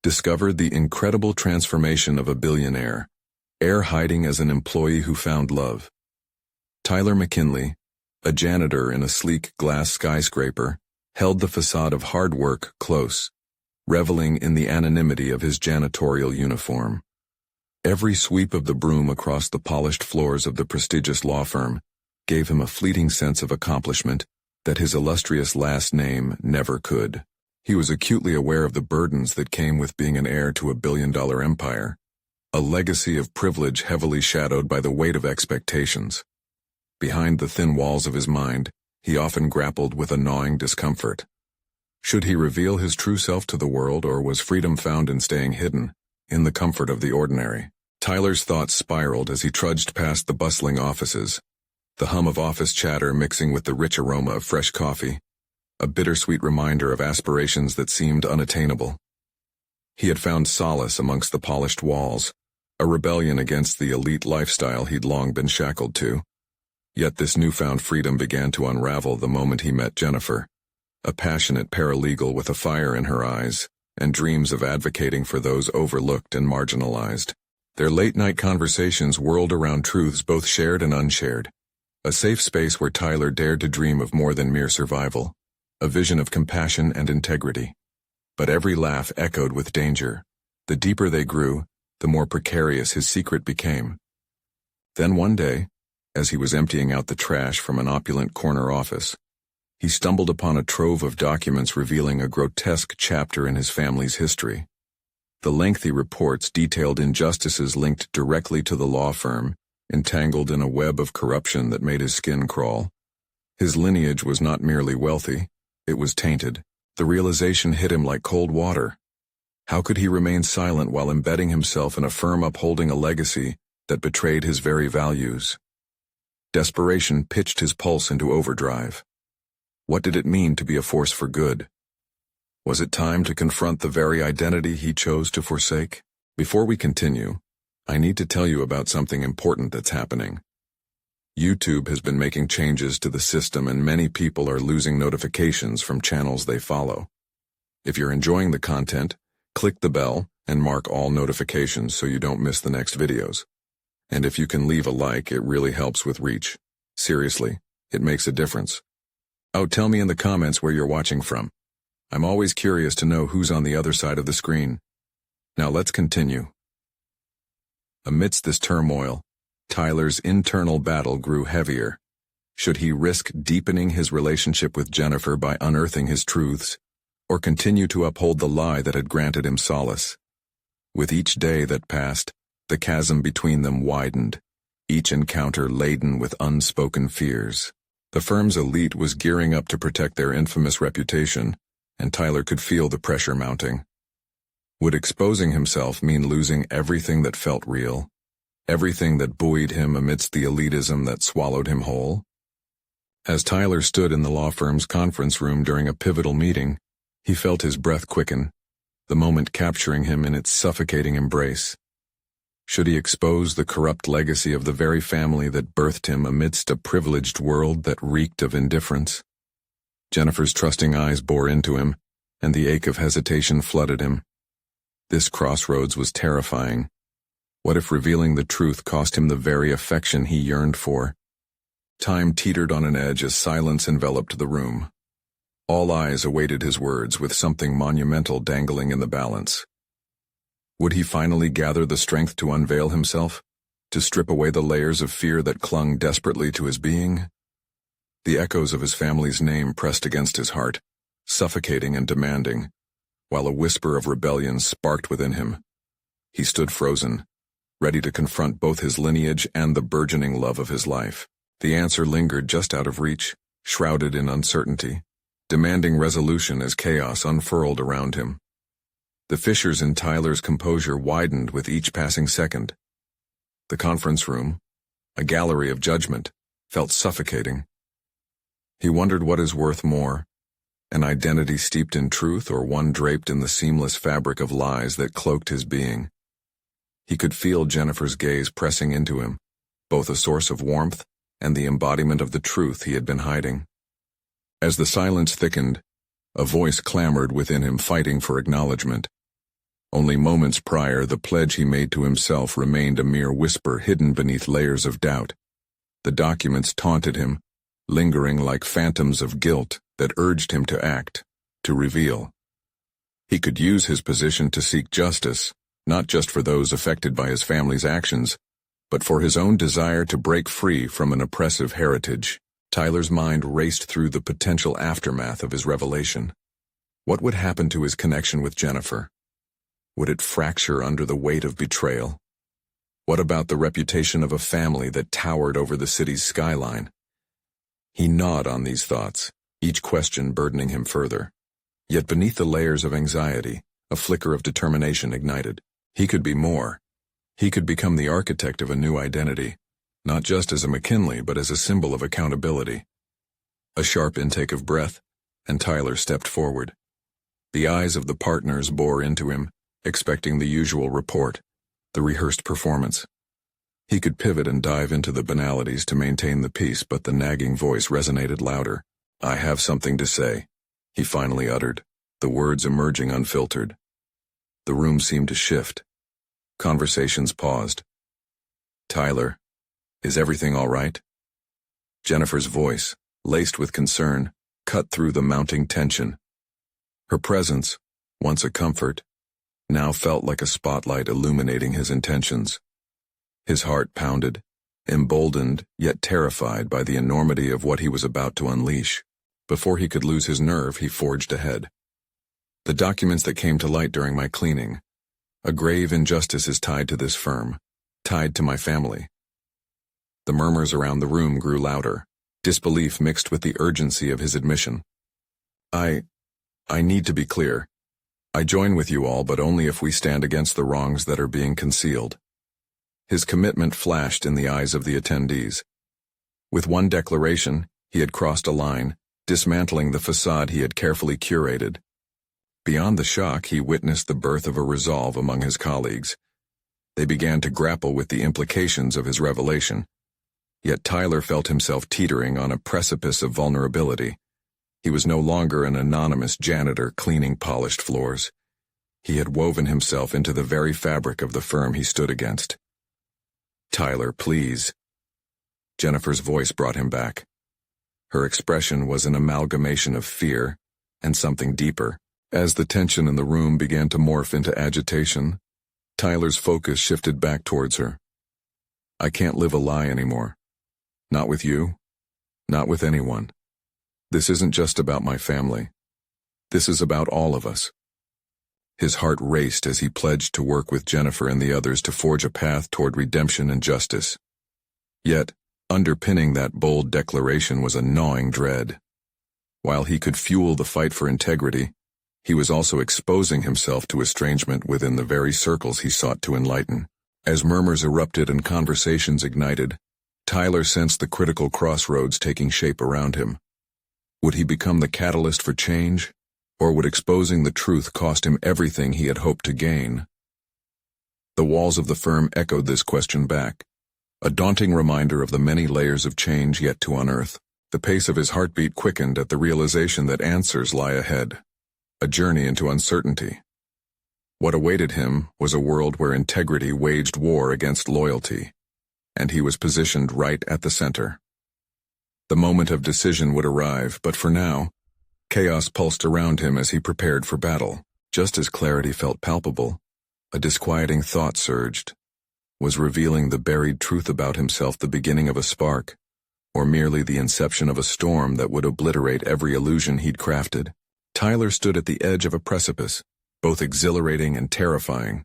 discovered the incredible transformation of a billionaire, heir hiding as an employee who found love. Tyler McKinley, a janitor in a sleek glass skyscraper, held the facade of hard work close, reveling in the anonymity of his janitorial uniform. Every sweep of the broom across the polished floors of the prestigious law firm gave him a fleeting sense of accomplishment that his illustrious last name never could. He was acutely aware of the burdens that came with being an heir to a billion-dollar empire, a legacy of privilege heavily shadowed by the weight of expectations. Behind the thin walls of his mind, he often grappled with a gnawing discomfort. Should he reveal his true self to the world, or was freedom found in staying hidden, in the comfort of the ordinary? Tyler's thoughts spiraled as he trudged past the bustling offices, the hum of office chatter mixing with the rich aroma of fresh coffee, a bittersweet reminder of aspirations that seemed unattainable. He had found solace amongst the polished walls, a rebellion against the elite lifestyle he'd long been shackled to. Yet this newfound freedom began to unravel the moment he met Jennifer, a passionate paralegal with a fire in her eyes and dreams of advocating for those overlooked and marginalized. Their late-night conversations whirled around truths both shared and unshared, a safe space where Tyler dared to dream of more than mere survival, a vision of compassion and integrity. But every laugh echoed with danger. The deeper they grew, the more precarious his secret became. Then one day, as he was emptying out the trash from an opulent corner office, he stumbled upon a trove of documents revealing a grotesque chapter in his family's history. The lengthy reports detailed injustices linked directly to the law firm, entangled in a web of corruption that made his skin crawl. His lineage was not merely wealthy, it was tainted. The realization hit him like cold water. How could he remain silent while embedding himself in a firm upholding a legacy that betrayed his very values? Desperation pitched his pulse into overdrive. What did it mean to be a force for good? Was it time to confront the very identity he chose to forsake? Before we continue, I need to tell you about something important that's happening. YouTube has been making changes to the system, and many people are losing notifications from channels they follow. If you're enjoying the content, click the bell and mark all notifications so you don't miss the next videos. And if you can leave a like, it really helps with reach. Seriously, it makes a difference. Oh, tell me in the comments where you're watching from. I'm always curious to know who's on the other side of the screen. Now let's continue. Amidst this turmoil, Tyler's internal battle grew heavier. Should he risk deepening his relationship with Jennifer by unearthing his truths, or continue to uphold the lie that had granted him solace? With each day that passed, the chasm between them widened, each encounter laden with unspoken fears. The firm's elite was gearing up to protect their infamous reputation, and Tyler could feel the pressure mounting. Would exposing himself mean losing everything that felt real? Everything that buoyed him amidst the elitism that swallowed him whole? As Tyler stood in the law firm's conference room during a pivotal meeting, he felt his breath quicken, the moment capturing him in its suffocating embrace. Should he expose the corrupt legacy of the very family that birthed him amidst a privileged world that reeked of indifference? Jennifer's trusting eyes bore into him, and the ache of hesitation flooded him. This crossroads was terrifying. What if revealing the truth cost him the very affection he yearned for? Time teetered on an edge as silence enveloped the room. All eyes awaited his words, with something monumental dangling in the balance. Would he finally gather the strength to unveil himself, to strip away the layers of fear that clung desperately to his being? The echoes of his family's name pressed against his heart, suffocating and demanding, while a whisper of rebellion sparked within him. He stood frozen, ready to confront both his lineage and the burgeoning love of his life. The answer lingered just out of reach, shrouded in uncertainty, demanding resolution as chaos unfurled around him. The fissures in Tyler's composure widened with each passing second. The conference room, a gallery of judgment, felt suffocating. He wondered what is worth more, an identity steeped in truth or one draped in the seamless fabric of lies that cloaked his being. He could feel Jennifer's gaze pressing into him, both a source of warmth and the embodiment of the truth he had been hiding. As the silence thickened, a voice clamored within him, fighting for acknowledgement. Only moments prior, the pledge he made to himself remained a mere whisper hidden beneath layers of doubt. The documents taunted him, lingering like phantoms of guilt that urged him to act, to reveal. He could use his position to seek justice, not just for those affected by his family's actions, but for his own desire to break free from an oppressive heritage. Tyler's mind raced through the potential aftermath of his revelation. What would happen to his connection with Jennifer? Would it fracture under the weight of betrayal? What about the reputation of a family that towered over the city's skyline? He gnawed on these thoughts, each question burdening him further. Yet beneath the layers of anxiety, a flicker of determination ignited. He could be more. He could become the architect of a new identity, not just as a McKinley, but as a symbol of accountability. A sharp intake of breath, and Tyler stepped forward. The eyes of the partners bore into him, expecting the usual report, the rehearsed performance. He could pivot and dive into the banalities to maintain the peace, but the nagging voice resonated louder. "I have something to say," he finally uttered, the words emerging unfiltered. The room seemed to shift. Conversations paused. "Tyler, is everything all right?" Jennifer's voice, laced with concern, cut through the mounting tension. Her presence, once a comfort, now felt like a spotlight illuminating his intentions. His heart pounded, emboldened yet terrified by the enormity of what he was about to unleash. Before he could lose his nerve, he forged ahead. "The documents that came to light during my cleaning. A grave injustice is tied to this firm, tied to my family." The murmurs around the room grew louder, disbelief mixed with the urgency of his admission. I need to be clear. I join with you all, but only if we stand against the wrongs that are being concealed." His commitment flashed in the eyes of the attendees. With one declaration, he had crossed a line, dismantling the facade he had carefully curated. Beyond the shock, he witnessed the birth of a resolve among his colleagues. They began to grapple with the implications of his revelation. Yet Tyler felt himself teetering on a precipice of vulnerability. He was no longer an anonymous janitor cleaning polished floors. He had woven himself into the very fabric of the firm he stood against. "Tyler, please." Jennifer's voice brought him back. Her expression was an amalgamation of fear and something deeper. As the tension in the room began to morph into agitation, Tyler's focus shifted back towards her. "I can't live a lie anymore. Not with you. Not with anyone. This isn't just about my family. This is about all of us." His heart raced as he pledged to work with Jennifer and the others to forge a path toward redemption and justice. Yet, underpinning that bold declaration was a gnawing dread. While he could fuel the fight for integrity, he was also exposing himself to estrangement within the very circles he sought to enlighten. As murmurs erupted and conversations ignited, Tyler sensed the critical crossroads taking shape around him. Would he become the catalyst for change, or would exposing the truth cost him everything he had hoped to gain? The walls of the firm echoed this question back, a daunting reminder of the many layers of change yet to unearth. The pace of his heartbeat quickened at the realization that answers lie ahead, a journey into uncertainty. What awaited him was a world where integrity waged war against loyalty, and he was positioned right at the center. The moment of decision would arrive, but for now, chaos pulsed around him as he prepared for battle. Just as clarity felt palpable, a disquieting thought surged. Was revealing the buried truth about himself the beginning of a spark, or merely the inception of a storm that would obliterate every illusion he'd crafted? Tyler stood at the edge of a precipice, both exhilarating and terrifying.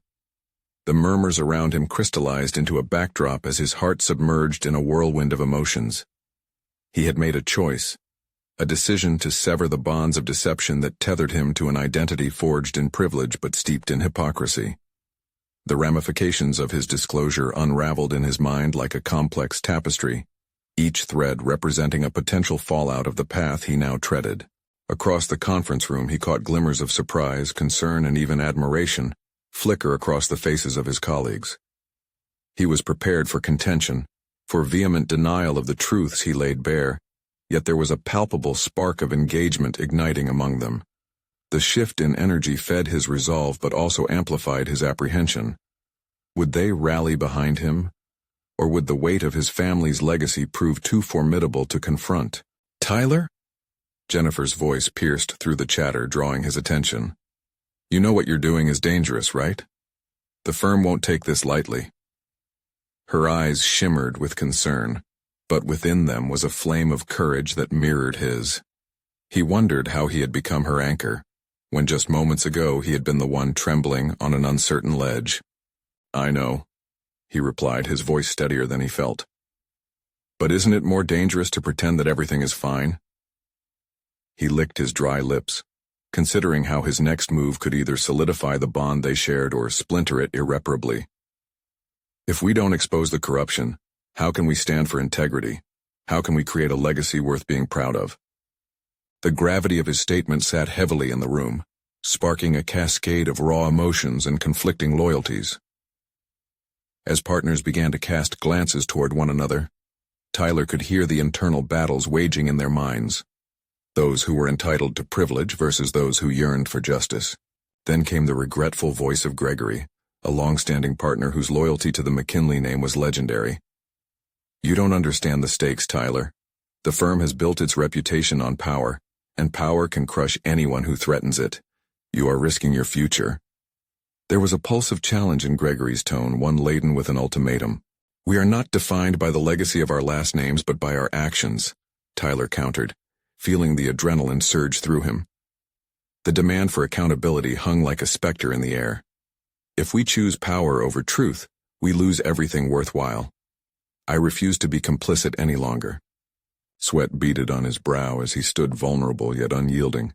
The murmurs around him crystallized into a backdrop as his heart submerged in a whirlwind of emotions. He had made a choice, a decision to sever the bonds of deception that tethered him to an identity forged in privilege but steeped in hypocrisy. The ramifications of his disclosure unraveled in his mind like a complex tapestry, each thread representing a potential fallout of the path he now treaded. Across the conference room he caught glimmers of surprise, concern, and even admiration flicker across the faces of his colleagues. He was prepared for contention, for vehement denial of the truths he laid bare, yet there was a palpable spark of engagement igniting among them. The shift in energy fed his resolve but also amplified his apprehension. Would they rally behind him? Or would the weight of his family's legacy prove too formidable to confront? "Tyler?" Jennifer's voice pierced through the chatter, drawing his attention. "You know what you're doing is dangerous, right? The firm won't take this lightly." Her eyes shimmered with concern, but within them was a flame of courage that mirrored his. He wondered how he had become her anchor, when just moments ago he had been the one trembling on an uncertain ledge. "I know," he replied, his voice steadier than he felt. "But isn't it more dangerous to pretend that everything is fine?" He licked his dry lips, considering how his next move could either solidify the bond they shared or splinter it irreparably. If we don't expose the corruption, how can we stand for integrity? How can we create a legacy worth being proud of? The gravity of his statement sat heavily in the room, sparking a cascade of raw emotions and conflicting loyalties. As partners began to cast glances toward one another, Tyler could hear the internal battles waging in their minds. Those who were entitled to privilege versus those who yearned for justice. Then came the regretful voice of Gregory, a long-standing partner whose loyalty to the McKinley name was legendary. "You don't understand the stakes, Tyler. The firm has built its reputation on power, and power can crush anyone who threatens it. You are risking your future." There was a pulse of challenge in Gregory's tone, one laden with an ultimatum. "We are not defined by the legacy of our last names but by our actions," Tyler countered, feeling the adrenaline surge through him. The demand for accountability hung like a specter in the air. If we choose power over truth, we lose everything worthwhile. I refuse to be complicit any longer. Sweat beaded on his brow as he stood vulnerable yet unyielding.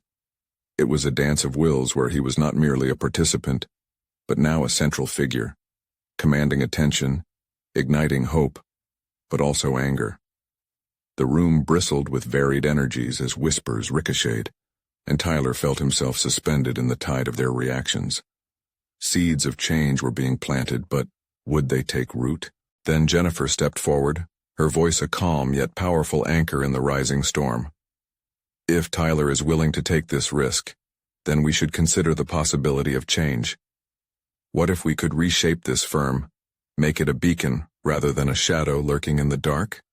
It was a dance of wills where he was not merely a participant, but now a central figure, commanding attention, igniting hope, but also anger. The room bristled with varied energies as whispers ricocheted, and Tyler felt himself suspended in the tide of their reactions. Seeds of change were being planted, but would they take root? Then Jennifer stepped forward, her voice a calm yet powerful anchor in the rising storm. "If Tyler is willing to take this risk, then we should consider the possibility of change. What if we could reshape this firm, make it a beacon rather than a shadow lurking in the dark?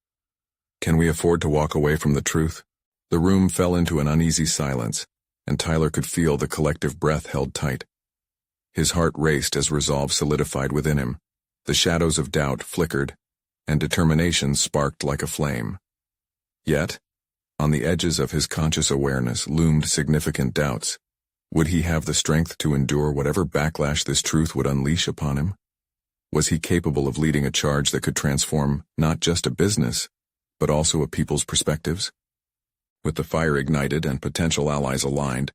Can we afford to walk away from the truth?" The room fell into an uneasy silence, and Tyler could feel the collective breath held tight. His heart raced as resolve solidified within him. The shadows of doubt flickered, and determination sparked like a flame. Yet, on the edges of his conscious awareness loomed significant doubts. Would he have the strength to endure whatever backlash this truth would unleash upon him? Was he capable of leading a charge that could transform not just a business, but also a people's perspectives? With the fire ignited and potential allies aligned,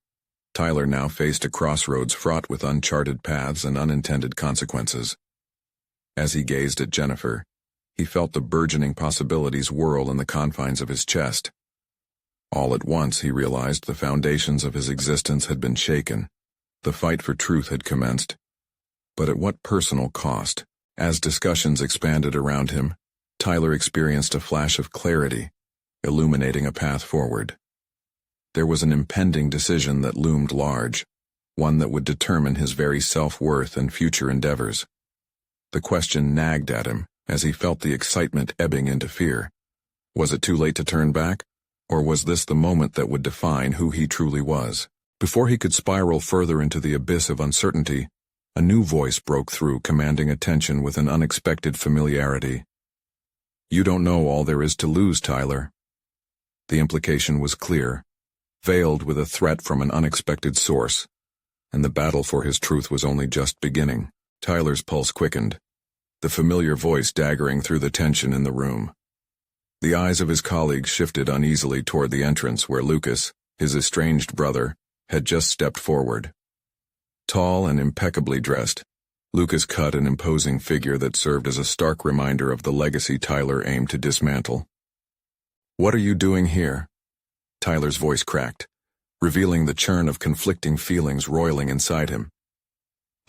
Tyler now faced a crossroads fraught with uncharted paths and unintended consequences. As he gazed at Jennifer, he felt the burgeoning possibilities whirl in the confines of his chest. All at once he realized the foundations of his existence had been shaken. The fight for truth had commenced. But at what personal cost? As discussions expanded around him, Tyler experienced a flash of clarity, illuminating a path forward. There was an impending decision that loomed large, one that would determine his very self-worth and future endeavors. The question nagged at him as he felt the excitement ebbing into fear. Was it too late to turn back? Or was this the moment that would define who he truly was? Before he could spiral further into the abyss of uncertainty, a new voice broke through, commanding attention with an unexpected familiarity. "You don't know all there is to lose, Tyler." The implication was clear, veiled with a threat from an unexpected source, and the battle for his truth was only just beginning. Tyler's pulse quickened, the familiar voice daggering through the tension in the room. The eyes of his colleagues shifted uneasily toward the entrance where Lucas, his estranged brother, had just stepped forward. Tall and impeccably dressed, Lucas cut an imposing figure that served as a stark reminder of the legacy Tyler aimed to dismantle. "What are you doing here?" Tyler's voice cracked, revealing the churn of conflicting feelings roiling inside him.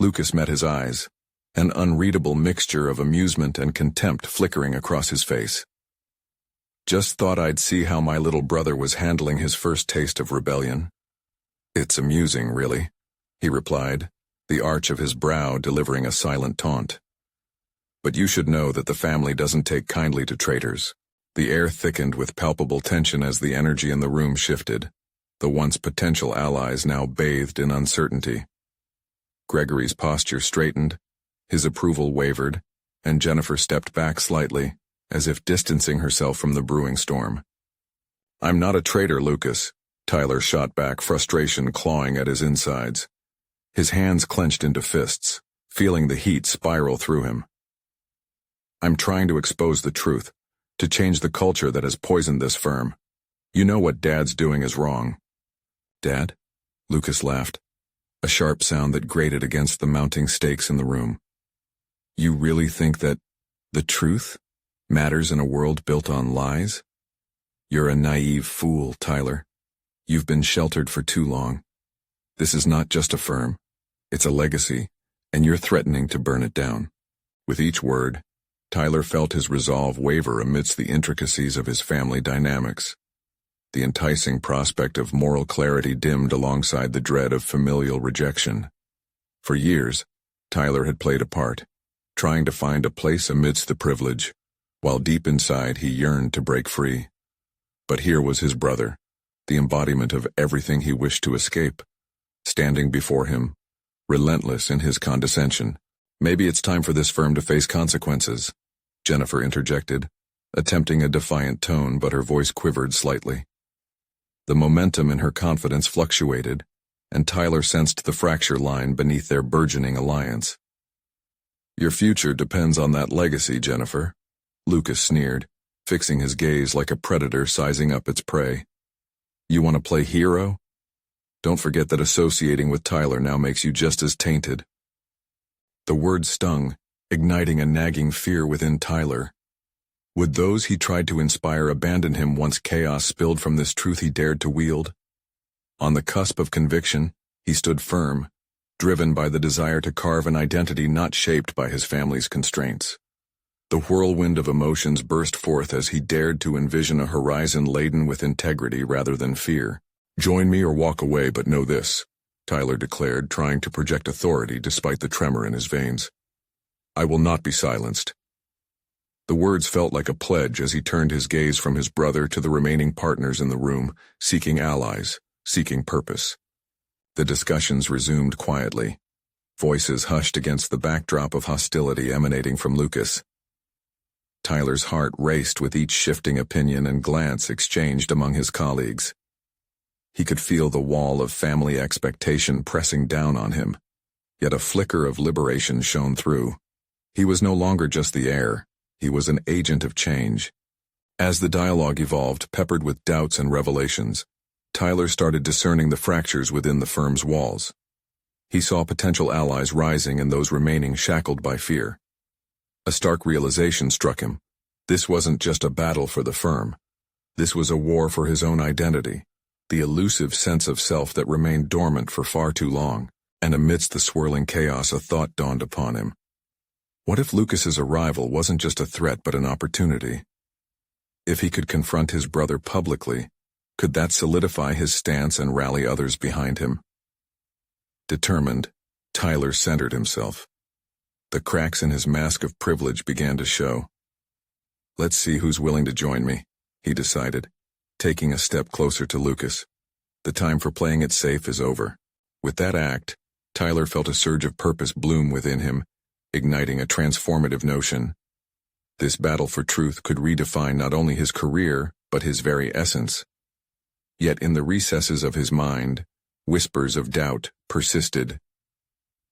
Lucas met his eyes, an unreadable mixture of amusement and contempt flickering across his face. "Just thought I'd see how my little brother was handling his first taste of rebellion." "It's amusing, really," he replied, the arch of his brow delivering a silent taunt. "But you should know that the family doesn't take kindly to traitors." The air thickened with palpable tension as the energy in the room shifted, the once potential allies now bathed in uncertainty. Gregory's posture straightened, his approval wavered, and Jennifer stepped back slightly, as if distancing herself from the brewing storm. "I'm not a traitor, Lucas," Tyler shot back, frustration clawing at his insides. His hands clenched into fists, feeling the heat spiral through him. "I'm trying to expose the truth, to change the culture that has poisoned this firm. You know what Dad's doing is wrong." "Dad?" Lucas laughed, a sharp sound that grated against the mounting stakes in the room. "You really think that the truth matters in a world built on lies? You're a naive fool, Tyler. You've been sheltered for too long. This is not just a firm, it's a legacy, and you're threatening to burn it down." With each word, Tyler felt his resolve waver amidst the intricacies of his family dynamics. The enticing prospect of moral clarity dimmed alongside the dread of familial rejection. For years, Tyler had played a part, trying to find a place amidst the privilege, while deep inside he yearned to break free. But here was his brother, the embodiment of everything he wished to escape, standing before him, relentless in his condescension. "Maybe it's time for this firm to face consequences," Jennifer interjected, attempting a defiant tone, but her voice quivered slightly. The momentum in her confidence fluctuated, and Tyler sensed the fracture line beneath their burgeoning alliance. "Your future depends on that legacy, Jennifer," Lucas sneered, fixing his gaze like a predator sizing up its prey. "You want to play hero? Don't forget that associating with Tyler now makes you just as tainted." The word stung, igniting a nagging fear within Tyler. Would those he tried to inspire abandon him once chaos spilled from this truth he dared to wield? On the cusp of conviction, he stood firm, driven by the desire to carve an identity not shaped by his family's constraints. The whirlwind of emotions burst forth as he dared to envision a horizon laden with integrity rather than fear. "Join me or walk away, but know this," Tyler declared, trying to project authority despite the tremor in his veins. "I will not be silenced." The words felt like a pledge as he turned his gaze from his brother to the remaining partners in the room, seeking allies, seeking purpose. The discussions resumed quietly, voices hushed against the backdrop of hostility emanating from Lucas. Tyler's heart raced with each shifting opinion and glance exchanged among his colleagues. He could feel the wall of family expectation pressing down on him, yet a flicker of liberation shone through. He was no longer just the heir, he was an agent of change. As the dialogue evolved, peppered with doubts and revelations, Tyler started discerning the fractures within the firm's walls. He saw potential allies rising and those remaining shackled by fear. A stark realization struck him. This wasn't just a battle for the firm. This was a war for his own identity, the elusive sense of self that remained dormant for far too long. And amidst the swirling chaos, a thought dawned upon him. What if Lucas's arrival wasn't just a threat but an opportunity? If he could confront his brother publicly, could that solidify his stance and rally others behind him? Determined, Tyler centered himself. The cracks in his mask of privilege began to show. "Let's see who's willing to join me," he decided, taking a step closer to Lucas. The time for playing it safe is over. With that act, Tyler felt a surge of purpose bloom within him, igniting a transformative notion. This battle for truth could redefine not only his career, but his very essence. Yet in the recesses of his mind, whispers of doubt persisted.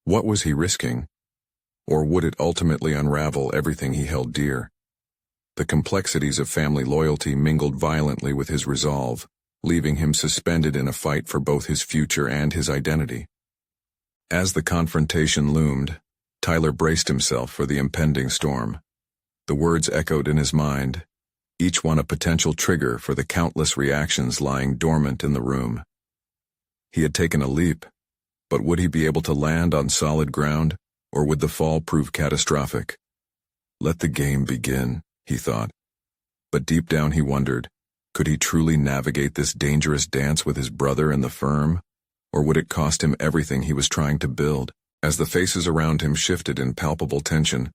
What was he risking? Or would it ultimately unravel everything he held dear? The complexities of family loyalty mingled violently with his resolve, leaving him suspended in a fight for both his future and his identity. As the confrontation loomed, Tyler braced himself for the impending storm. The words echoed in his mind, each one a potential trigger for the countless reactions lying dormant in the room. He had taken a leap, but would he be able to land on solid ground, or would the fall prove catastrophic? Let the game begin, he thought. But deep down he wondered, could he truly navigate this dangerous dance with his brother and the firm? Or would it cost him everything he was trying to build? As the faces around him shifted in palpable tension,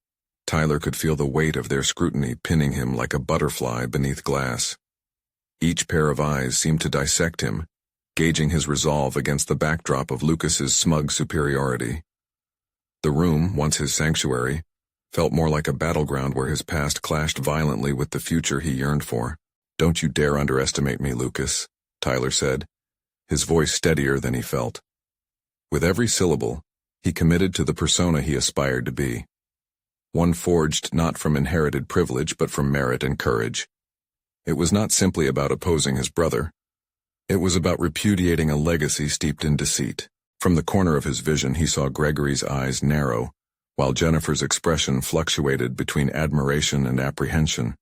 Tyler could feel the weight of their scrutiny pinning him like a butterfly beneath glass. Each pair of eyes seemed to dissect him, gauging his resolve against the backdrop of Lucas's smug superiority. The room, once his sanctuary, felt more like a battleground where his past clashed violently with the future he yearned for. "Don't you dare underestimate me, Lucas," Tyler said, his voice steadier than he felt. With every syllable, he committed to the persona he aspired to be. One forged not from inherited privilege but from merit and courage. It was not simply about opposing his brother. It was about repudiating a legacy steeped in deceit. From the corner of his vision he saw Gregory's eyes narrow, while Jennifer's expression fluctuated between admiration and apprehension.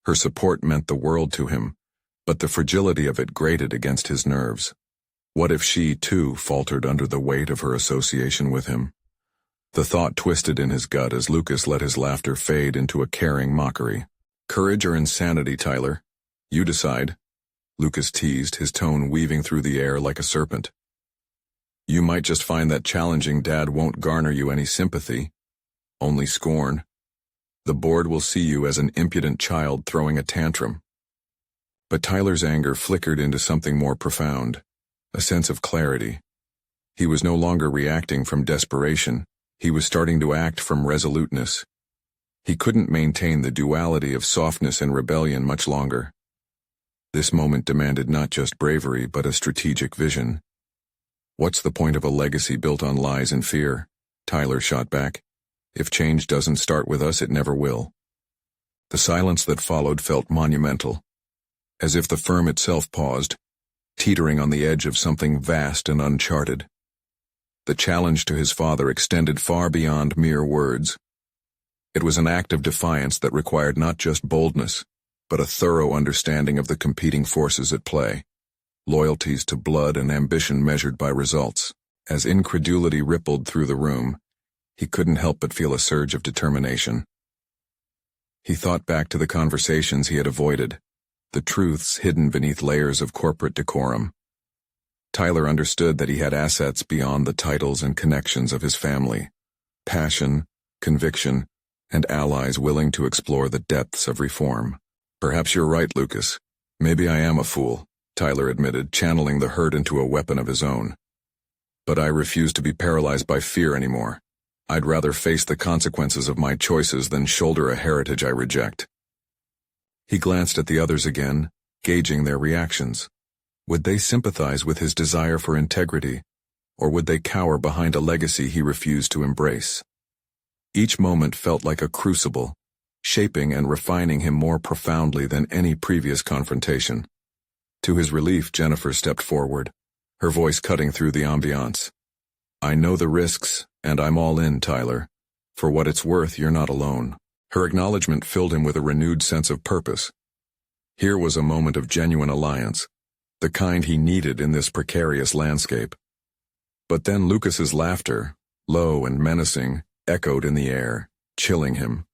Her support meant the world to him, but the fragility of it grated against his nerves. What if she, too, faltered under the weight of her association with him? The thought twisted in his gut as Lucas let his laughter fade into a caring mockery. "Courage or insanity, Tyler? You decide," Lucas teased, his tone weaving through the air like a serpent. "You might just find that challenging Dad won't garner you any sympathy, only scorn. The board will see you as an impudent child throwing a tantrum." But Tyler's anger flickered into something more profound, a sense of clarity. He was no longer reacting from desperation, he was starting to act from resoluteness. He couldn't maintain the duality of softness and rebellion much longer. This moment demanded not just bravery but a strategic vision. "What's the point of a legacy built on lies and fear?" Tyler shot back. "If change doesn't start with us, it never will." The silence that followed felt monumental, as if the firm itself paused, teetering on the edge of something vast and uncharted. The challenge to his father extended far beyond mere words. It was an act of defiance that required not just boldness, but a thorough understanding of the competing forces at play, loyalties to blood and ambition measured by results. As incredulity rippled through the room, he couldn't help but feel a surge of determination. He thought back to the conversations he had avoided, the truths hidden beneath layers of corporate decorum. Tyler understood that he had assets beyond the titles and connections of his family, passion, conviction, and allies willing to explore the depths of reform. "Perhaps you're right, Lucas. Maybe I am a fool," Tyler admitted, channeling the hurt into a weapon of his own. "But I refuse to be paralyzed by fear anymore. I'd rather face the consequences of my choices than shoulder a heritage I reject." He glanced at the others again, gauging their reactions. Would they sympathize with his desire for integrity, or would they cower behind a legacy he refused to embrace? Each moment felt like a crucible, shaping and refining him more profoundly than any previous confrontation. To his relief, Jennifer stepped forward, her voice cutting through the ambiance. "I know the risks, and I'm all in, Tyler. For what it's worth, you're not alone." Her acknowledgement filled him with a renewed sense of purpose. Here was a moment of genuine alliance, the kind he needed in this precarious landscape. But then Lucas's laughter, low and menacing, echoed in the air, chilling him.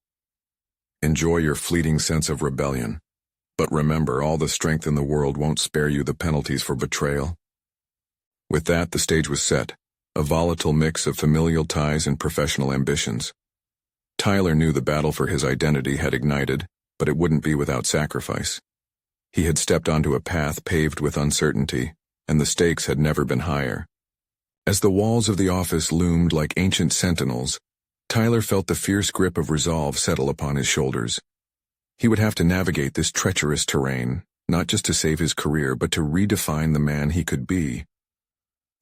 "Enjoy your fleeting sense of rebellion, but remember, all the strength in the world won't spare you the penalties for betrayal." With that, the stage was set, a volatile mix of familial ties and professional ambitions. Tyler knew the battle for his identity had ignited, but it wouldn't be without sacrifice. He had stepped onto a path paved with uncertainty, and the stakes had never been higher. As the walls of the office loomed like ancient sentinels, Tyler felt the fierce grip of resolve settle upon his shoulders. He would have to navigate this treacherous terrain, not just to save his career, but to redefine the man he could be.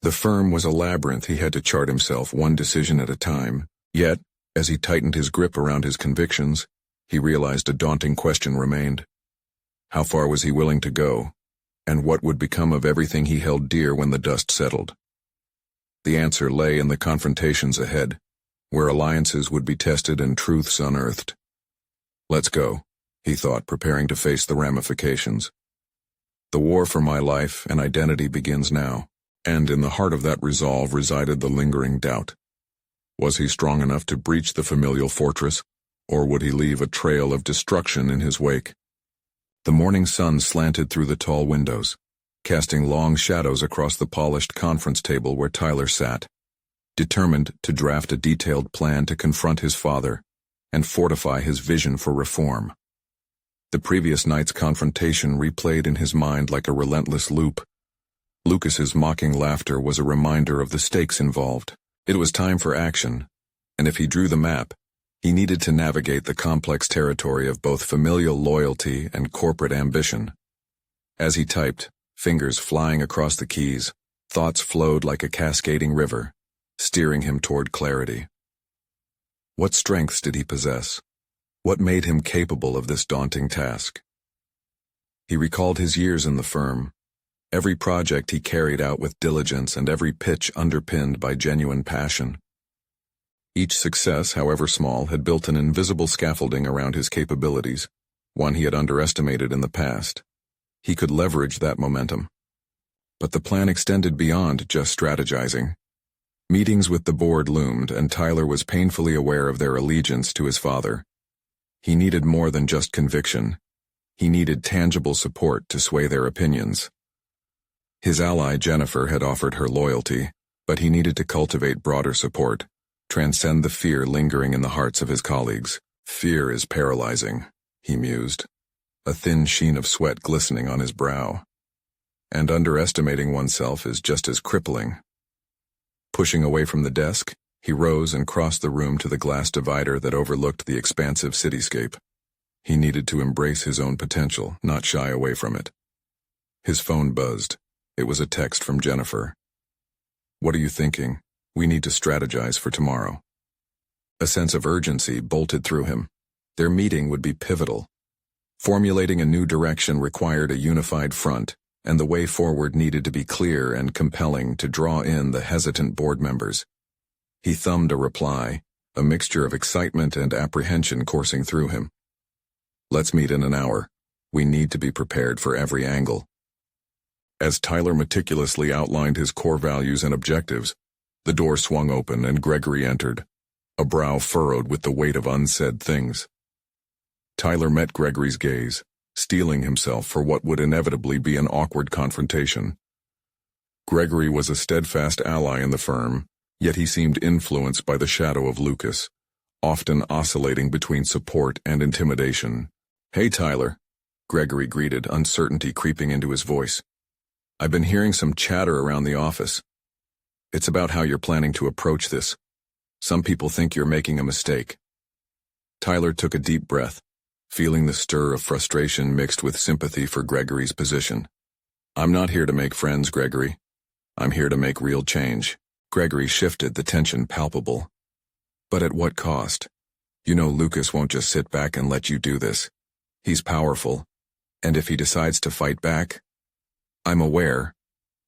The firm was a labyrinth he had to chart himself one decision at a time, yet, as he tightened his grip around his convictions, he realized a daunting question remained. How far was he willing to go, and what would become of everything he held dear when the dust settled? The answer lay in the confrontations ahead, where alliances would be tested and truths unearthed. "Let's go," he thought, preparing to face the ramifications. "The war for my life and identity begins now." And in the heart of that resolve resided the lingering doubt. Was he strong enough to breach the familial fortress, or would he leave a trail of destruction in his wake? The morning sun slanted through the tall windows, casting long shadows across the polished conference table where Tyler sat, determined to draft a detailed plan to confront his father and fortify his vision for reform. The previous night's confrontation replayed in his mind like a relentless loop. Lucas's mocking laughter was a reminder of the stakes involved. It was time for action, and if he drew the map, he needed to navigate the complex territory of both familial loyalty and corporate ambition. As he typed, fingers flying across the keys, thoughts flowed like a cascading river, steering him toward clarity. What strengths did he possess? What made him capable of this daunting task? He recalled his years in the firm, every project he carried out with diligence and every pitch underpinned by genuine passion. Each success, however small, had built an invisible scaffolding around his capabilities, one he had underestimated in the past. He could leverage that momentum. But the plan extended beyond just strategizing. Meetings with the board loomed, and Tyler was painfully aware of their allegiance to his father. He needed more than just conviction. He needed tangible support to sway their opinions. His ally Jennifer had offered her loyalty, but he needed to cultivate broader support, transcend the fear lingering in the hearts of his colleagues. Fear is paralyzing, he mused, a thin sheen of sweat glistening on his brow. And underestimating oneself is just as crippling. Pushing away from the desk, he rose and crossed the room to the glass divider that overlooked the expansive cityscape. He needed to embrace his own potential, not shy away from it. His phone buzzed. It was a text from Jennifer. "What are you thinking? We need to strategize for tomorrow." A sense of urgency bolted through him. Their meeting would be pivotal. Formulating a new direction required a unified front, and the way forward needed to be clear and compelling to draw in the hesitant board members. He thumbed a reply, a mixture of excitement and apprehension coursing through him. "Let's meet in an hour. We need to be prepared for every angle." As Tyler meticulously outlined his core values and objectives, the door swung open and Gregory entered, a brow furrowed with the weight of unsaid things. Tyler met Gregory's gaze, steeling himself for what would inevitably be an awkward confrontation. Gregory was a steadfast ally in the firm, yet he seemed influenced by the shadow of Lucas, often oscillating between support and intimidation. "Hey, Tyler," Gregory greeted, uncertainty creeping into his voice. "I've been hearing some chatter around the office. It's about how you're planning to approach this. Some people think you're making a mistake." Tyler took a deep breath, feeling the stir of frustration mixed with sympathy for Gregory's position. "I'm not here to make friends, Gregory. I'm here to make real change." Gregory shifted, the tension palpable. "But at what cost? You know Lucas won't just sit back and let you do this. He's powerful, and if he decides to fight back—" "I'm aware,"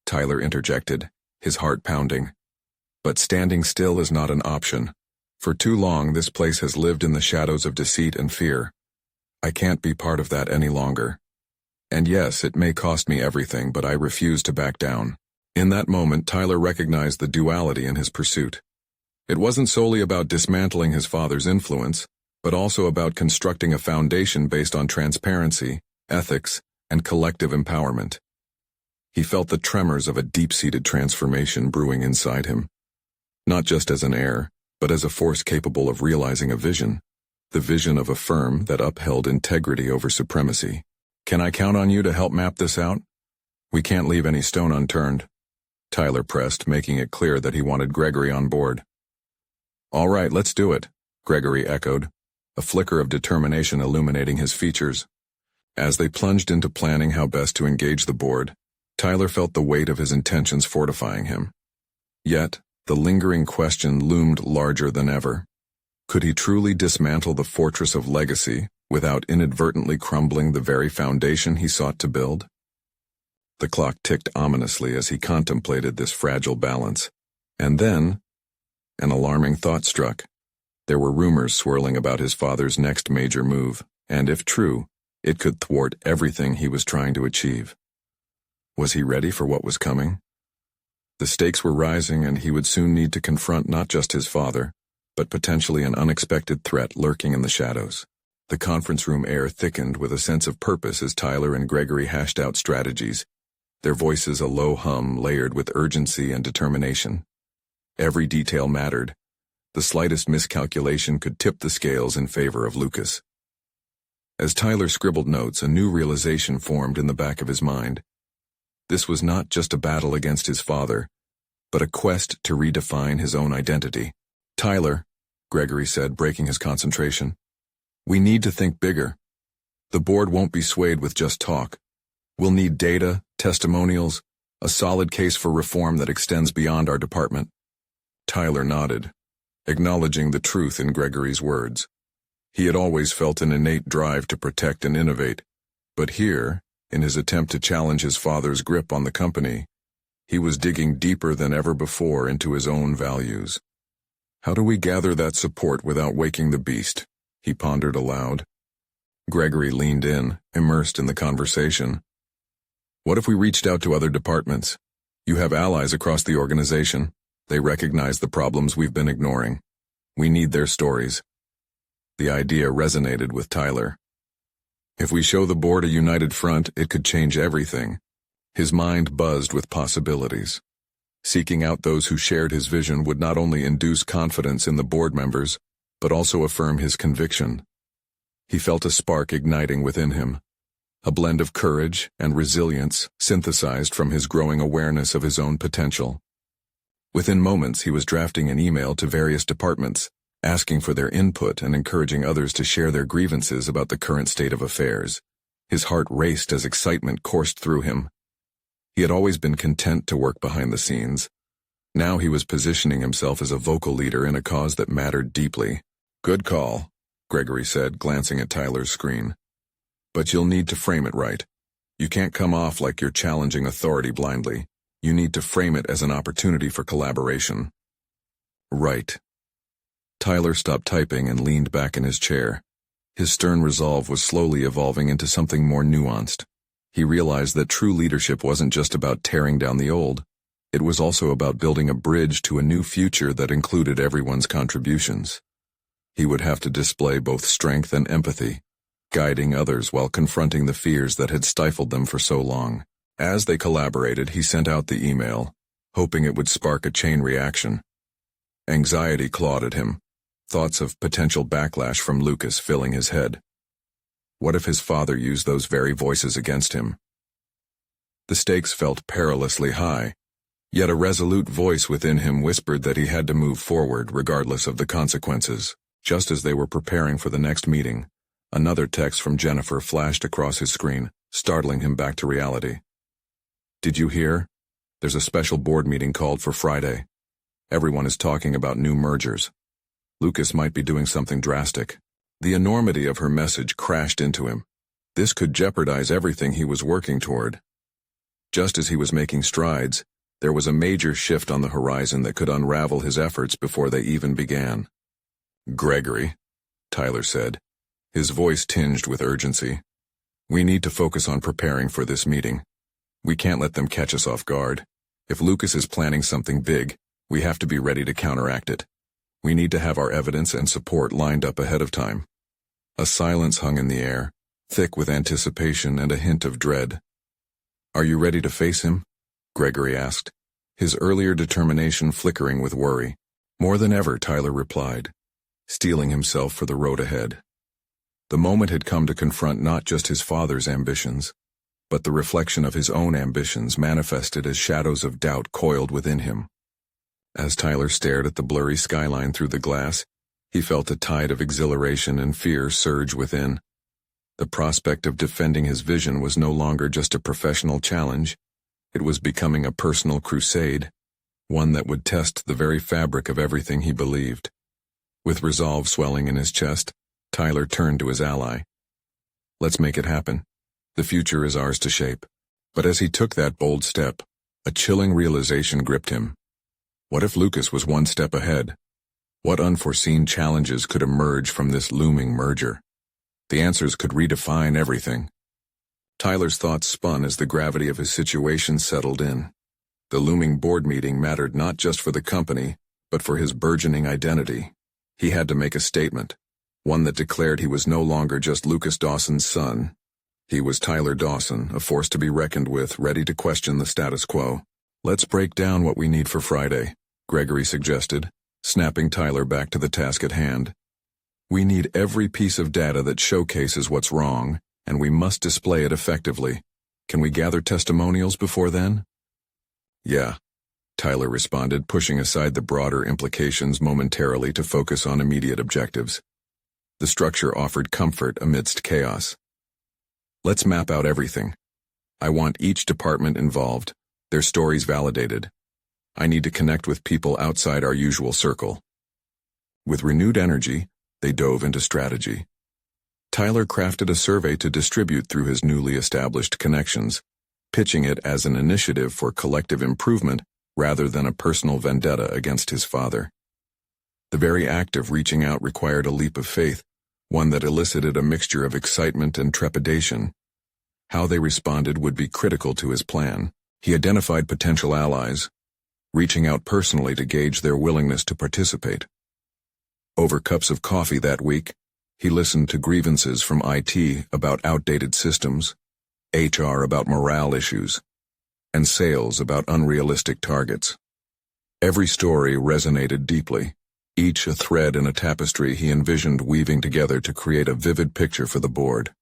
Tyler interjected, his heart pounding. "But standing still is not an option. For too long this place has lived in the shadows of deceit and fear. I can't be part of that any longer. And yes, it may cost me everything, but I refuse to back down." In that moment, Tyler recognized the duality in his pursuit. It wasn't solely about dismantling his father's influence, but also about constructing a foundation based on transparency, ethics, and collective empowerment. He felt the tremors of a deep-seated transformation brewing inside him. Not just as an heir, but as a force capable of realizing a vision, the vision of a firm that upheld integrity over supremacy. "Can I count on you to help map this out? We can't leave any stone unturned," Tyler pressed, making it clear that he wanted Gregory on board. "All right, let's do it," Gregory echoed, a flicker of determination illuminating his features. As they plunged into planning how best to engage the board, Tyler felt the weight of his intentions fortifying him. Yet, the lingering question loomed larger than ever. Could he truly dismantle the fortress of legacy without inadvertently crumbling the very foundation he sought to build? The clock ticked ominously as he contemplated this fragile balance. And then, an alarming thought struck. There were rumors swirling about his father's next major move, and if true, it could thwart everything he was trying to achieve. Was he ready for what was coming? The stakes were rising, and he would soon need to confront not just his father, but potentially an unexpected threat lurking in the shadows. The conference room air thickened with a sense of purpose as Tyler and Gregory hashed out strategies, their voices a low hum layered with urgency and determination. Every detail mattered. The slightest miscalculation could tip the scales in favor of Lucas. As Tyler scribbled notes, a new realization formed in the back of his mind. This was not just a battle against his father, but a quest to redefine his own identity. "Tyler," Gregory said, breaking his concentration, "we need to think bigger. The board won't be swayed with just talk. We'll need data, testimonials, a solid case for reform that extends beyond our department." Tyler nodded, acknowledging the truth in Gregory's words. He had always felt an innate drive to protect and innovate, but here, in his attempt to challenge his father's grip on the company, he was digging deeper than ever before into his own values. "How do we gather that support without waking the beast?" he pondered aloud. Gregory leaned in, immersed in the conversation. "What if we reached out to other departments? You have allies across the organization. They recognize the problems we've been ignoring. We need their stories." The idea resonated with Tyler. If we show the board a united front, it could change everything. His mind buzzed with possibilities. Seeking out those who shared his vision would not only induce confidence in the board members, but also affirm his conviction. He felt a spark igniting within him, a blend of courage and resilience synthesized from his growing awareness of his own potential. Within moments, he was drafting an email to various departments, asking for their input and encouraging others to share their grievances about the current state of affairs. His heart raced as excitement coursed through him. He had always been content to work behind the scenes. Now he was positioning himself as a vocal leader in a cause that mattered deeply. "Good call," Gregory said, glancing at Tyler's screen. "But you'll need to frame it right. You can't come off like you're challenging authority blindly. You need to frame it as an opportunity for collaboration." "Right." Tyler stopped typing and leaned back in his chair. His stern resolve was slowly evolving into something more nuanced. He realized that true leadership wasn't just about tearing down the old. It was also about building a bridge to a new future that included everyone's contributions. He would have to display both strength and empathy, guiding others while confronting the fears that had stifled them for so long. As they collaborated, he sent out the email, hoping it would spark a chain reaction. Anxiety clawed at him, thoughts of potential backlash from Lucas filling his head. What if his father used those very voices against him? The stakes felt perilously high, yet a resolute voice within him whispered that he had to move forward regardless of the consequences. Just as they were preparing for the next meeting, another text from Jennifer flashed across his screen, startling him back to reality. "Did you hear? There's a special board meeting called for Friday. Everyone is talking about new mergers. Lucas might be doing something drastic." The enormity of her message crashed into him. This could jeopardize everything he was working toward. Just as he was making strides, there was a major shift on the horizon that could unravel his efforts before they even began. "Gregory," Tyler said, his voice tinged with urgency, "we need to focus on preparing for this meeting. We can't let them catch us off guard. If Lucas is planning something big, we have to be ready to counteract it. We need to have our evidence and support lined up ahead of time." A silence hung in the air, thick with anticipation and a hint of dread. "Are you ready to face him?" Gregory asked, his earlier determination flickering with worry. "More than ever," Tyler replied, steeling himself for the road ahead. The moment had come to confront not just his father's ambitions, but the reflection of his own ambitions manifested as shadows of doubt coiled within him. As Tyler stared at the blurry skyline through the glass, he felt a tide of exhilaration and fear surge within. The prospect of defending his vision was no longer just a professional challenge. It was becoming a personal crusade, one that would test the very fabric of everything he believed. With resolve swelling in his chest, Tyler turned to his ally. "Let's make it happen. The future is ours to shape." But as he took that bold step, a chilling realization gripped him. What if Lucas was one step ahead? What unforeseen challenges could emerge from this looming merger? The answers could redefine everything. Tyler's thoughts spun as the gravity of his situation settled in. The looming board meeting mattered not just for the company, but for his burgeoning identity. He had to make a statement, one that declared he was no longer just Lucas Dawson's son, He was Tyler Dawson, a force to be reckoned with, ready to question the status quo. "Let's break down what we need for Friday," Gregory suggested, snapping Tyler back to the task at hand. "We need every piece of data that showcases what's wrong, and we must display it effectively. Can we gather testimonials before then?" "Yeah," Tyler responded, pushing aside the broader implications momentarily to focus on immediate objectives. The structure offered comfort amidst chaos. "Let's map out everything. I want each department involved, their stories validated. I need to connect with people outside our usual circle." With renewed energy, they dove into strategy. Tyler crafted a survey to distribute through his newly established connections, pitching it as an initiative for collective improvement rather than a personal vendetta against his father. The very act of reaching out required a leap of faith, one that elicited a mixture of excitement and trepidation. How they responded would be critical to his plan. He identified potential allies, reaching out personally to gauge their willingness to participate. Over cups of coffee that week, he listened to grievances from IT about outdated systems, HR about morale issues, and sales about unrealistic targets. Every story resonated deeply, each a thread in a tapestry he envisioned weaving together to create a vivid picture for the board.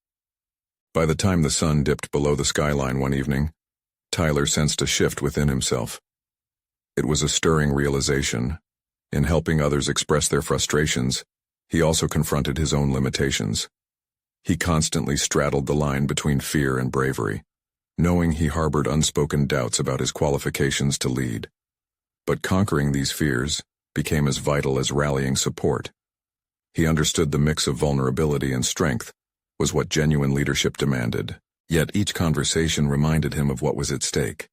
By the time the sun dipped below the skyline one evening, Tyler sensed a shift within himself. It was a stirring realization. In helping others express their frustrations, he also confronted his own limitations. He constantly straddled the line between fear and bravery, knowing he harbored unspoken doubts about his qualifications to lead. But conquering these fears became as vital as rallying support. He understood the mix of vulnerability and strength was what genuine leadership demanded, yet each conversation reminded him of what was at stake.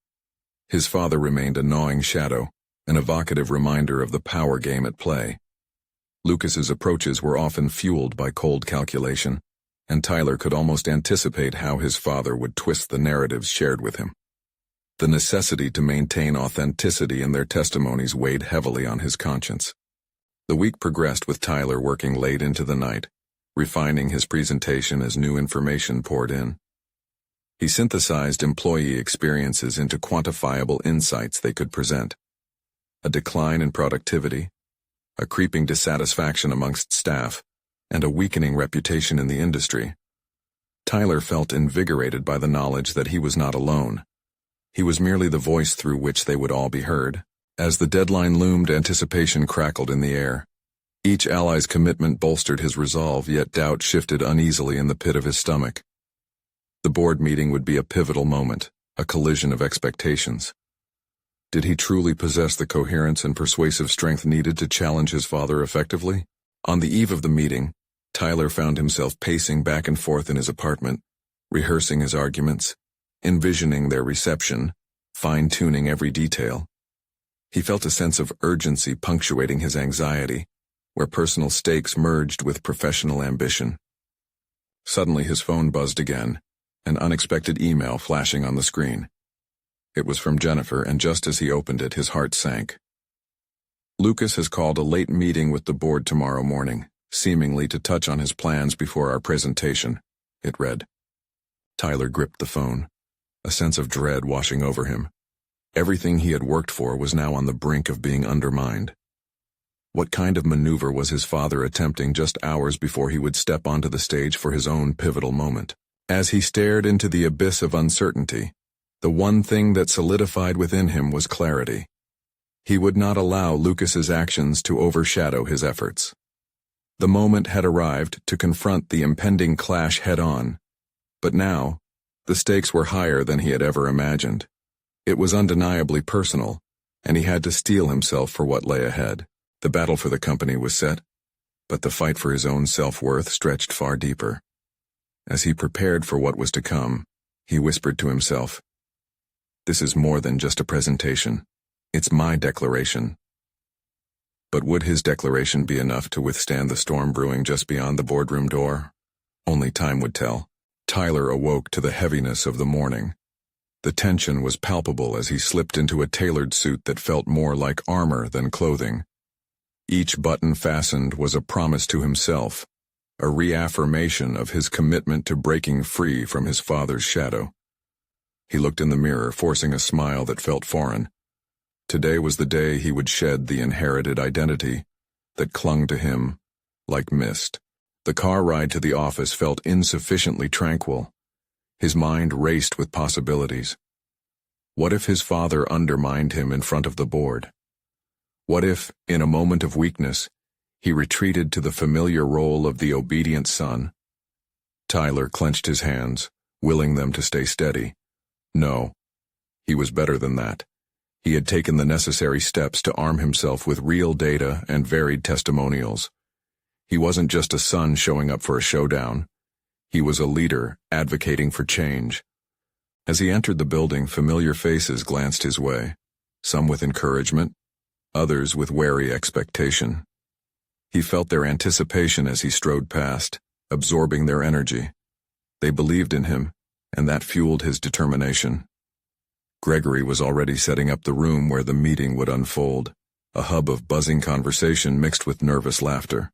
His father remained a gnawing shadow, an evocative reminder of the power game at play. Lucas's approaches were often fueled by cold calculation, and Tyler could almost anticipate how his father would twist the narratives shared with him. The necessity to maintain authenticity in their testimonies weighed heavily on his conscience. The week progressed with Tyler working late into the night, refining his presentation as new information poured in. He synthesized employee experiences into quantifiable insights they could present. A decline in productivity, a creeping dissatisfaction amongst staff, and a weakening reputation in the industry. Tyler felt invigorated by the knowledge that he was not alone. He was merely the voice through which they would all be heard. As the deadline loomed, anticipation crackled in the air. Each ally's commitment bolstered his resolve, yet doubt shifted uneasily in the pit of his stomach. The board meeting would be a pivotal moment, a collision of expectations. Did he truly possess the coherence and persuasive strength needed to challenge his father effectively? On the eve of the meeting, Tyler found himself pacing back and forth in his apartment, rehearsing his arguments, envisioning their reception, fine-tuning every detail. He felt a sense of urgency punctuating his anxiety, where personal stakes merged with professional ambition. Suddenly his phone buzzed again, an unexpected email flashing on the screen. It was from Jennifer, and just as he opened it, his heart sank. "Lucas has called a late meeting with the board tomorrow morning, seemingly to touch on his plans before our presentation," it read. Tyler gripped the phone, a sense of dread washing over him. Everything he had worked for was now on the brink of being undermined. What kind of maneuver was his father attempting just hours before he would step onto the stage for his own pivotal moment? As he stared into the abyss of uncertainty, the one thing that solidified within him was clarity. He would not allow Lucas's actions to overshadow his efforts. The moment had arrived to confront the impending clash head-on, but now, the stakes were higher than he had ever imagined. It was undeniably personal, and he had to steel himself for what lay ahead. The battle for the company was set, but the fight for his own self-worth stretched far deeper. As he prepared for what was to come, he whispered to himself, "This is more than just a presentation. It's my declaration." But would his declaration be enough to withstand the storm brewing just beyond the boardroom door? Only time would tell. Tyler awoke to the heaviness of the morning. The tension was palpable as he slipped into a tailored suit that felt more like armor than clothing. Each button fastened was a promise to himself, a reaffirmation of his commitment to breaking free from his father's shadow. He looked in the mirror, forcing a smile that felt foreign. Today was the day he would shed the inherited identity that clung to him like mist. The car ride to the office felt insufficiently tranquil. His mind raced with possibilities. What if his father undermined him in front of the board? What if, in a moment of weakness, he retreated to the familiar role of the obedient son? Tyler clenched his hands, willing them to stay steady. No, he was better than that. He had taken the necessary steps to arm himself with real data and varied testimonials. He wasn't just a son showing up for a showdown. He was a leader advocating for change. As he entered the building, familiar faces glanced his way, some with encouragement, others with wary expectation. He felt their anticipation as he strode past, absorbing their energy. They believed in him, and that fueled his determination. Gregory was already setting up the room where the meeting would unfold, a hub of buzzing conversation mixed with nervous laughter.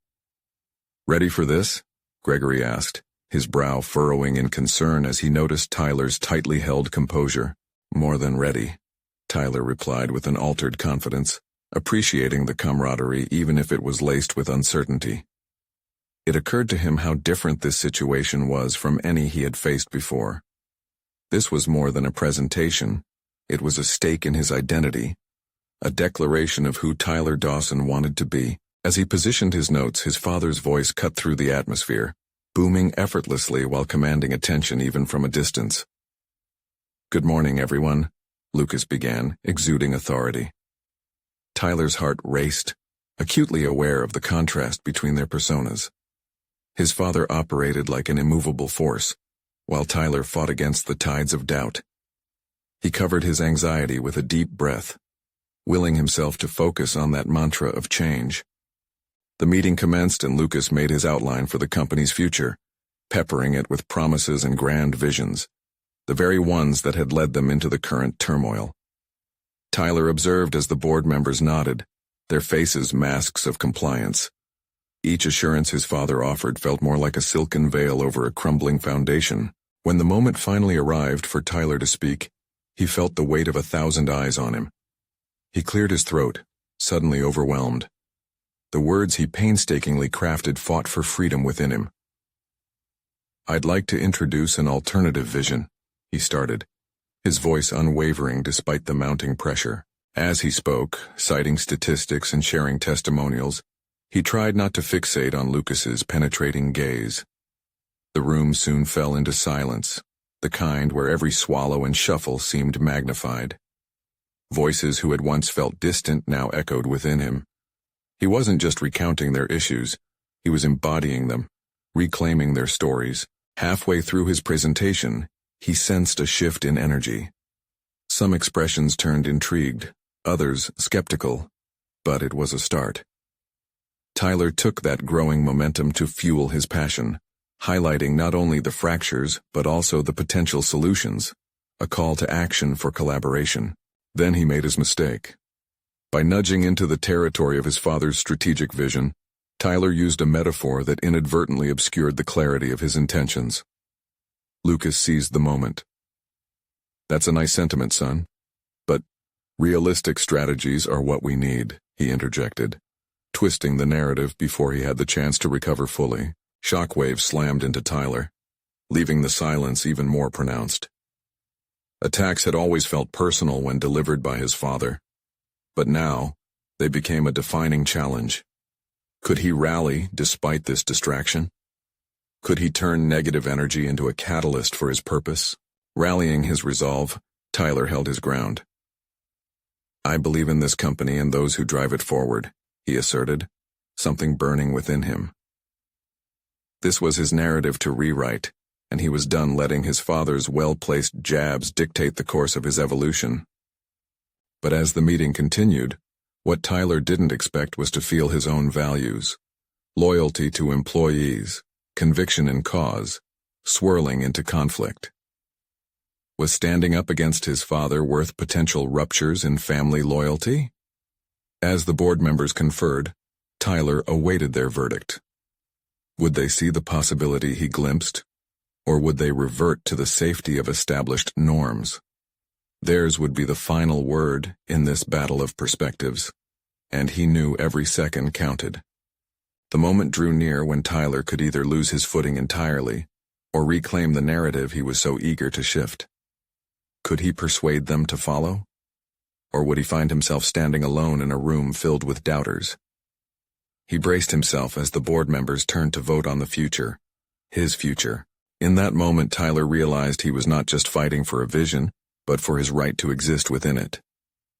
"Ready for this?" Gregory asked, his brow furrowing in concern as he noticed Tyler's tightly held composure. "More than ready," Tyler replied with an altered confidence, appreciating the camaraderie even if it was laced with uncertainty. It occurred to him how different this situation was from any he had faced before. This was more than a presentation. It was a stake in his identity, a declaration of who Tyler Dawson wanted to be. As he positioned his notes, his father's voice cut through the atmosphere, booming effortlessly while commanding attention even from a distance. "Good morning, everyone," Lucas began, exuding authority. Tyler's heart raced, acutely aware of the contrast between their personas. His father operated like an immovable force, while Tyler fought against the tides of doubt. He covered his anxiety with a deep breath, willing himself to focus on that mantra of change. The meeting commenced and Lucas made his outline for the company's future, peppering it with promises and grand visions, the very ones that had led them into the current turmoil. Tyler observed as the board members nodded, their faces masks of compliance. Each assurance his father offered felt more like a silken veil over a crumbling foundation. When the moment finally arrived for Tyler to speak, he felt the weight of 1,000 eyes on him. He cleared his throat, suddenly overwhelmed. The words he painstakingly crafted fought for freedom within him. "I'd like to introduce an alternative vision," he started, his voice unwavering despite the mounting pressure. As he spoke, citing statistics and sharing testimonials, he tried not to fixate on Lucas's penetrating gaze. The room soon fell into silence, the kind where every swallow and shuffle seemed magnified. Voices who had once felt distant now echoed within him. He wasn't just recounting their issues, he was embodying them, reclaiming their stories. Halfway through his presentation, he sensed a shift in energy. Some expressions turned intrigued, others skeptical, but it was a start. Tyler took that growing momentum to fuel his passion, highlighting not only the fractures but also the potential solutions, a call to action for collaboration. Then he made his mistake. By nudging into the territory of his father's strategic vision, Tyler used a metaphor that inadvertently obscured the clarity of his intentions. Lucas seized the moment. "That's a nice sentiment, son. But realistic strategies are what we need," he interjected, twisting the narrative before he had the chance to recover fully. Shockwaves slammed into Tyler, leaving the silence even more pronounced. Attacks had always felt personal when delivered by his father, but now they became a defining challenge. Could he rally despite this distraction? Could he turn negative energy into a catalyst for his purpose? Rallying his resolve, Tyler held his ground. "I believe in this company and those who drive it forward," he asserted, something burning within him. This was his narrative to rewrite, and he was done letting his father's well-placed jabs dictate the course of his evolution. But as the meeting continued, what Tyler didn't expect was to feel his own values, loyalty to employees, conviction in cause, swirling into conflict. Was standing up against his father worth potential ruptures in family loyalty? As the board members conferred, Tyler awaited their verdict. Would they see the possibility he glimpsed, or would they revert to the safety of established norms? Theirs would be the final word in this battle of perspectives, and he knew every second counted. The moment drew near when Tyler could either lose his footing entirely or reclaim the narrative he was so eager to shift. Could he persuade them to follow? Or would he find himself standing alone in a room filled with doubters? He braced himself as the board members turned to vote on the future, his future. In that moment, Tyler realized he was not just fighting for a vision, but for his right to exist within it.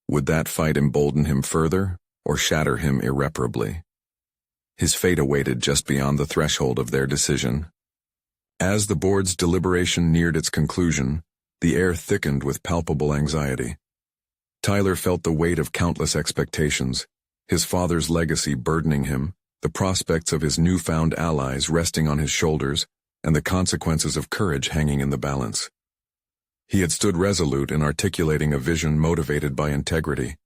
Would that fight embolden him further, or shatter him irreparably? His fate awaited just beyond the threshold of their decision. As the board's deliberation neared its conclusion, the air thickened with palpable anxiety. Tyler felt the weight of countless expectations, his father's legacy burdening him, the prospects of his newfound allies resting on his shoulders, and the consequences of courage hanging in the balance. He had stood resolute in articulating a vision motivated by integrity.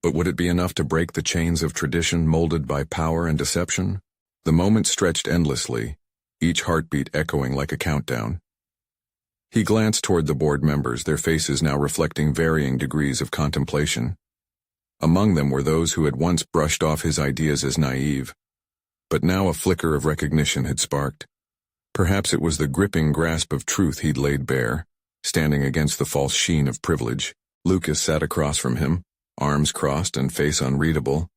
But would it be enough to break the chains of tradition molded by power and deception? The moment stretched endlessly, each heartbeat echoing like a countdown. He glanced toward the board members, their faces now reflecting varying degrees of contemplation. Among them were those who had once brushed off his ideas as naive, but now a flicker of recognition had sparked. Perhaps it was the gripping grasp of truth he'd laid bare, standing against the false sheen of privilege. Lucas sat across from him, arms crossed and face unreadable,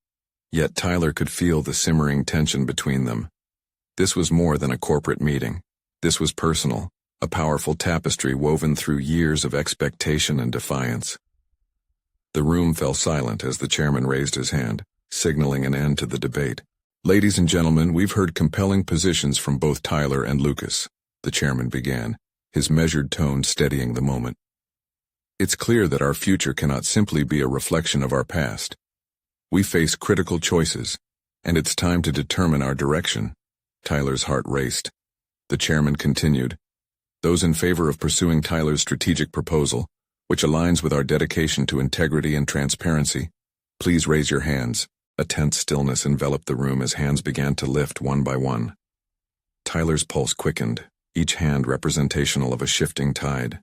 yet Tyler could feel the simmering tension between them. This was more than a corporate meeting. This was personal, a powerful tapestry woven through years of expectation and defiance. The room fell silent as the chairman raised his hand, signaling an end to the debate. "Ladies and gentlemen, we've heard compelling positions from both Tyler and Lucas," the chairman began, his measured tone steadying the moment. "It's clear that our future cannot simply be a reflection of our past. We face critical choices, and it's time to determine our direction." Tyler's heart raced. The chairman continued, "Those in favor of pursuing Tyler's strategic proposal, which aligns with our dedication to integrity and transparency, please raise your hands." A tense stillness enveloped the room as hands began to lift one by one. Tyler's pulse quickened, each hand representational of a shifting tide.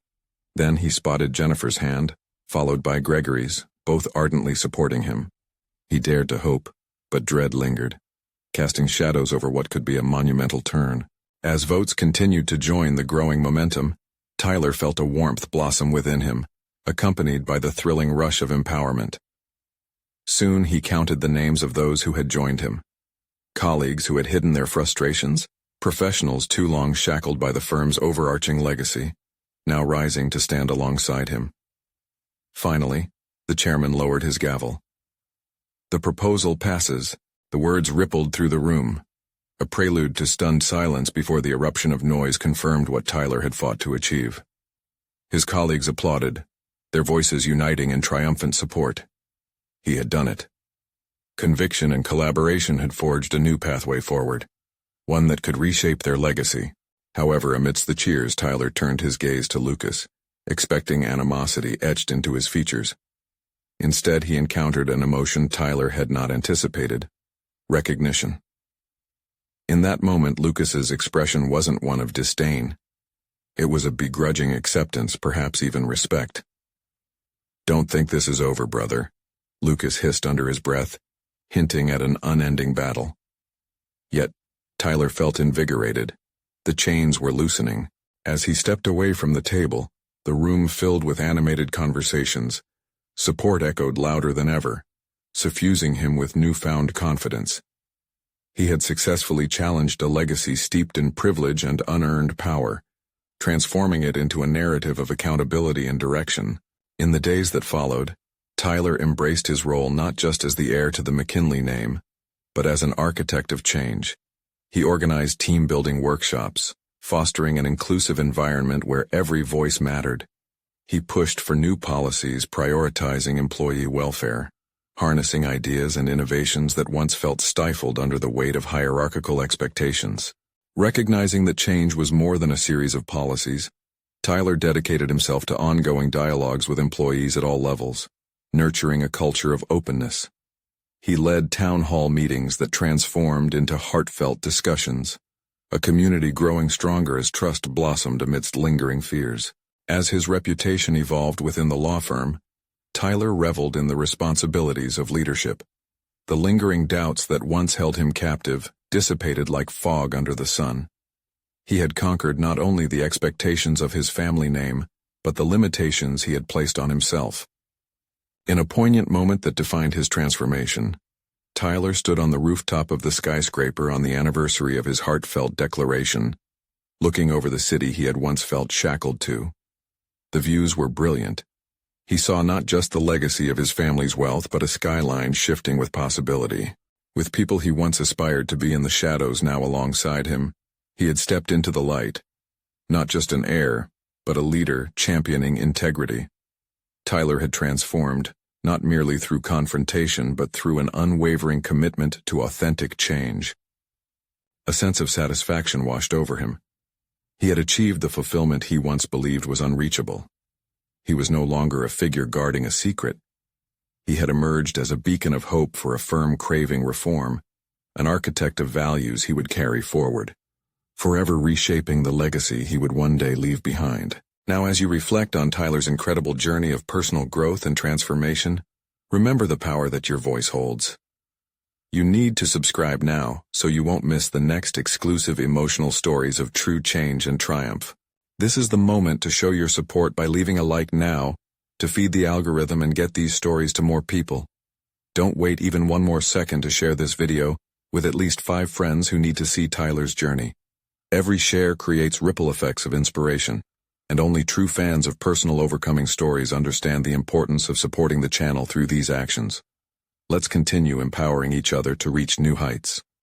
Then he spotted Jennifer's hand, followed by Gregory's, both ardently supporting him. He dared to hope, but dread lingered, casting shadows over what could be a monumental turn. As votes continued to join the growing momentum, Tyler felt a warmth blossom within him, accompanied by the thrilling rush of empowerment. Soon he counted the names of those who had joined him. Colleagues who had hidden their frustrations, professionals too long shackled by the firm's overarching legacy, now rising to stand alongside him. Finally, the chairman lowered his gavel. "The proposal passes," the words rippled through the room, a prelude to stunned silence before the eruption of noise confirmed what Tyler had fought to achieve. His colleagues applauded, their voices uniting in triumphant support. He had done it. Conviction and collaboration had forged a new pathway forward, one that could reshape their legacy. However, amidst the cheers, Tyler turned his gaze to Lucas, expecting animosity etched into his features. Instead, he encountered an emotion Tyler had not anticipated: recognition. In that moment, Lucas's expression wasn't one of disdain. It was a begrudging acceptance, perhaps even respect. "Don't think this is over, brother," Lucas hissed under his breath, hinting at an unending battle. Yet, Tyler felt invigorated. The chains were loosening. As he stepped away from the table, the room filled with animated conversations. Support echoed louder than ever, suffusing him with newfound confidence. He had successfully challenged a legacy steeped in privilege and unearned power, transforming it into a narrative of accountability and direction. In the days that followed, Tyler embraced his role not just as the heir to the McKinley name, but as an architect of change. He organized team-building workshops, fostering an inclusive environment where every voice mattered. He pushed for new policies prioritizing employee welfare, harnessing ideas and innovations that once felt stifled under the weight of hierarchical expectations. Recognizing that change was more than a series of policies, Tyler dedicated himself to ongoing dialogues with employees at all levels, nurturing a culture of openness. He led town hall meetings that transformed into heartfelt discussions, a community growing stronger as trust blossomed amidst lingering fears. As his reputation evolved within the law firm, Tyler reveled in the responsibilities of leadership. The lingering doubts that once held him captive dissipated like fog under the sun. He had conquered not only the expectations of his family name, but the limitations he had placed on himself. In a poignant moment that defined his transformation, Tyler stood on the rooftop of the skyscraper on the anniversary of his heartfelt declaration, looking over the city he had once felt shackled to. The views were brilliant. He saw not just the legacy of his family's wealth but a skyline shifting with possibility. With people he once aspired to be in the shadows now alongside him, he had stepped into the light. Not just an heir, but a leader championing integrity. Tyler had transformed, not merely through confrontation but through an unwavering commitment to authentic change. A sense of satisfaction washed over him. He had achieved the fulfillment he once believed was unreachable. He was no longer a figure guarding a secret. He had emerged as a beacon of hope for a firm craving reform, an architect of values he would carry forward, forever reshaping the legacy he would one day leave behind. Now, as you reflect on Tyler's incredible journey of personal growth and transformation, remember the power that your voice holds. You need to subscribe now so you won't miss the next exclusive emotional stories of true change and triumph. This is the moment to show your support by leaving a like now to feed the algorithm and get these stories to more people. Don't wait even one more second to share this video with at least 5 friends who need to see Tyler's journey. Every share creates ripple effects of inspiration, and only true fans of personal overcoming stories understand the importance of supporting the channel through these actions. Let's continue empowering each other to reach new heights.